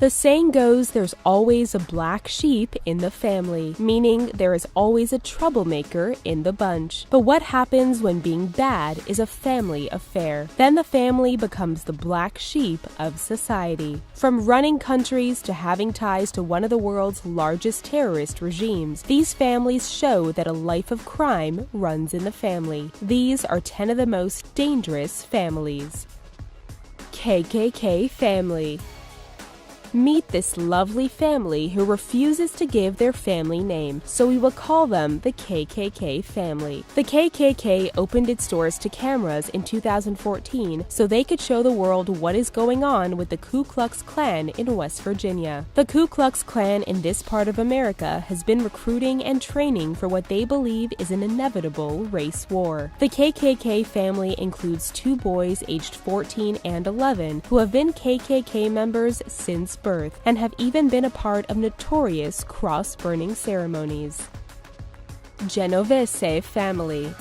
The saying goes there's always a black sheep in the family, meaning there is always a troublemaker in the bunch. But what happens when being bad is a family affair? Then the family becomes the black sheep of society. From running countries to having ties to one of the world's largest terrorist regimes, these families show that a life of crime runs in the family. These are 10 of the most dangerous families. KKK family. Meet this lovely family who refuses to give their family name, so we will call them the KKK family. The KKK opened its doors to cameras in 2014 so they could show the world what is going on with the Ku Klux Klan in West Virginia. The Ku Klux Klan in this part of America has been recruiting and training for what they believe is an inevitable race war. The KKK family includes 2 boys aged 14 and 11 who have been KKK members since birth and have even been a part of notorious cross-burning ceremonies. Genovese family.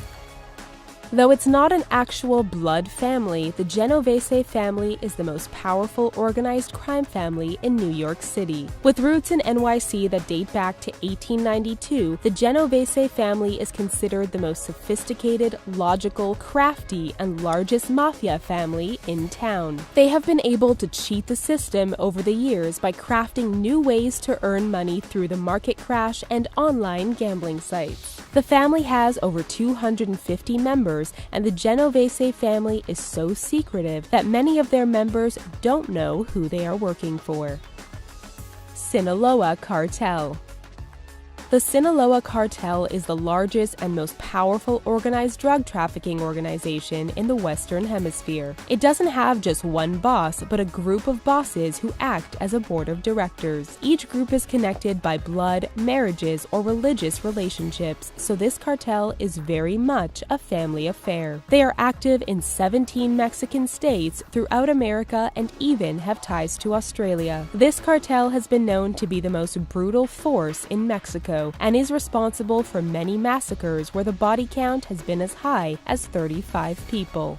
Though it's not an actual blood family, the Genovese family is the most powerful organized crime family in New York City. With roots in NYC that date back to 1892, the Genovese family is considered the most sophisticated, logical, crafty, and largest mafia family in town. They have been able to cheat the system over the years by crafting new ways to earn money through the market crash and online gambling sites. The family has over 250 members, and the Genovese family is so secretive that many of their members don't know who they are working for. Sinaloa Cartel. The Sinaloa Cartel is the largest and most powerful organized drug trafficking organization in the Western Hemisphere. It doesn't have just one boss, but a group of bosses who act as a board of directors. Each group is connected by blood, marriages, or religious relationships, so this cartel is very much a family affair. They are active in 17 Mexican states throughout America and even have ties to Australia. This cartel has been known to be the most brutal force in Mexico and is responsible for many massacres where the body count has been as high as 35 people.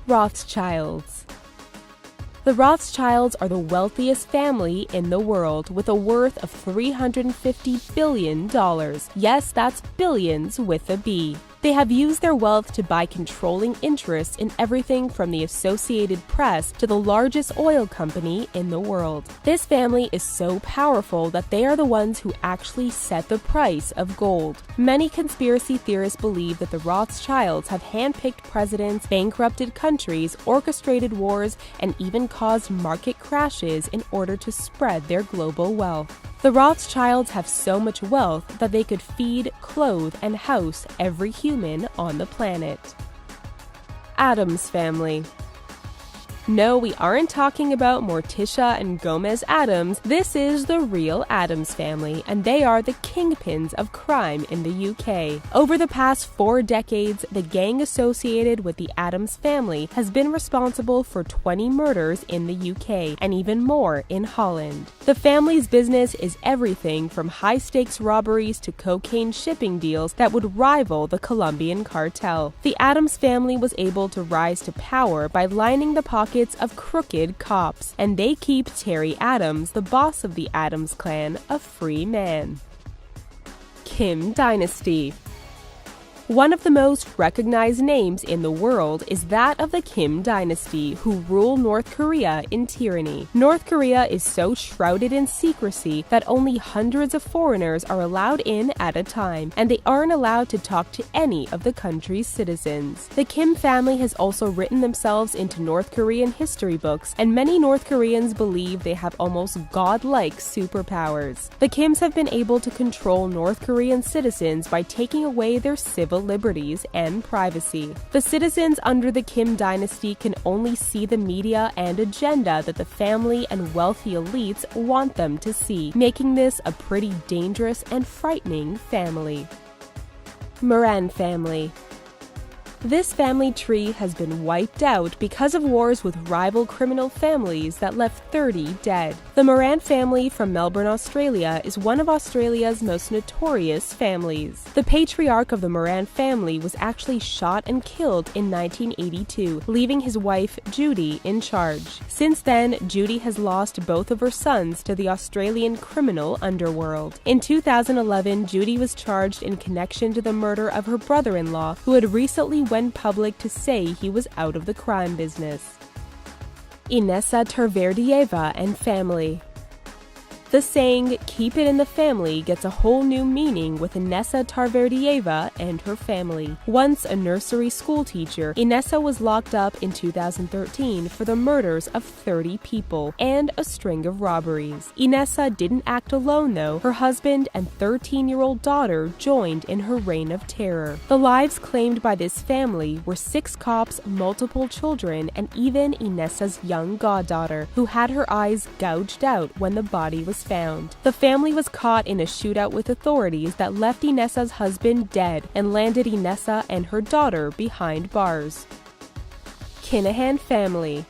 Rothschilds. The Rothschilds are the wealthiest family in the world with a worth of $350 billion. Yes, that's billions with a B. They have used their wealth to buy controlling interests in everything from the Associated Press to the largest oil company in the world. This family is so powerful that they are the ones who actually set the price of gold. Many conspiracy theorists believe that the Rothschilds have handpicked presidents, bankrupted countries, orchestrated wars, and even caused market crashes in order to spread their global wealth. The Rothschilds have so much wealth that they could feed, clothe, and house every human on the planet. Addams family. No, we aren't talking about Morticia and Gomez Addams. This is the real Addams family, and they are the kingpins of crime in the UK. Over the past 4 decades, the gang associated with the Addams family has been responsible for 20 murders in the UK, and even more in Holland. The family's business is everything from high-stakes robberies to cocaine shipping deals that would rival the Colombian cartel. The Addams family was able to rise to power by lining the pockets of crooked cops, and they keep Terry Adams, the boss of the Addams clan, a free man. Kim Dynasty. One of the most recognized names in the world is that of the Kim dynasty, who rule North Korea in tyranny. North Korea is so shrouded in secrecy that only hundreds of foreigners are allowed in at a time, and they aren't allowed to talk to any of the country's citizens. The Kim family has also written themselves into North Korean history books, and many North Koreans believe they have almost godlike superpowers. The Kims have been able to control North Korean citizens by taking away their civil liberties and privacy. The citizens under the Kim dynasty can only see the media and agenda that the family and wealthy elites want them to see, making this a pretty dangerous and frightening family. Moran family. This family tree has been wiped out because of wars with rival criminal families that left 30 dead. The Moran family from Melbourne, Australia is one of Australia's most notorious families. The patriarch of the Moran family was actually shot and killed in 1982, leaving his wife, Judy, in charge. Since then, Judy has lost both of her sons to the Australian criminal underworld. In 2011, Judy was charged in connection to the murder of her brother-in-law, who had recently went public to say he was out of the crime business. Inessa Tarverdieva and family. The saying, "keep it in the family," gets a whole new meaning with Inessa Tarverdieva and her family. Once a nursery school teacher, Inessa was locked up in 2013 for the murders of 30 people and a string of robberies. Inessa didn't act alone though. Her husband and 13-year-old daughter joined in her reign of terror. The lives claimed by this family were 6 cops, multiple children, and even Inessa's young goddaughter, who had her eyes gouged out when the body was found. The family was caught in a shootout with authorities that left Inessa's husband dead and landed Inessa and her daughter behind bars. Kinahan family.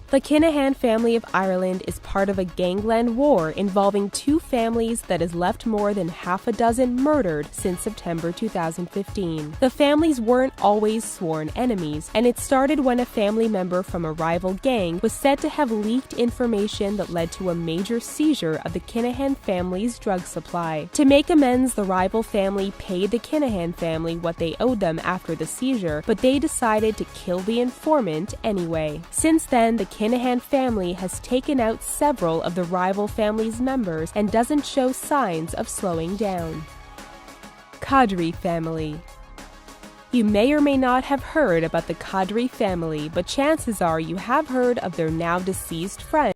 The Kinahan family of Ireland is part of a gangland war involving 2 families that has left more than half a dozen murdered since September 2015. The families weren't always sworn enemies, and it started when a family member from a rival gang was said to have leaked information that led to a major seizure of the Kinahan family's drug supply. To make amends, the rival family paid the Kinahan family what they owed them after the seizure, but they decided to kill the informant anyway. Since then, the Kinahan family has taken out several of the rival family's members and doesn't show signs of slowing down. Kadri family. You may or may not have heard about the Kadri family, but chances are you have heard of their now deceased friend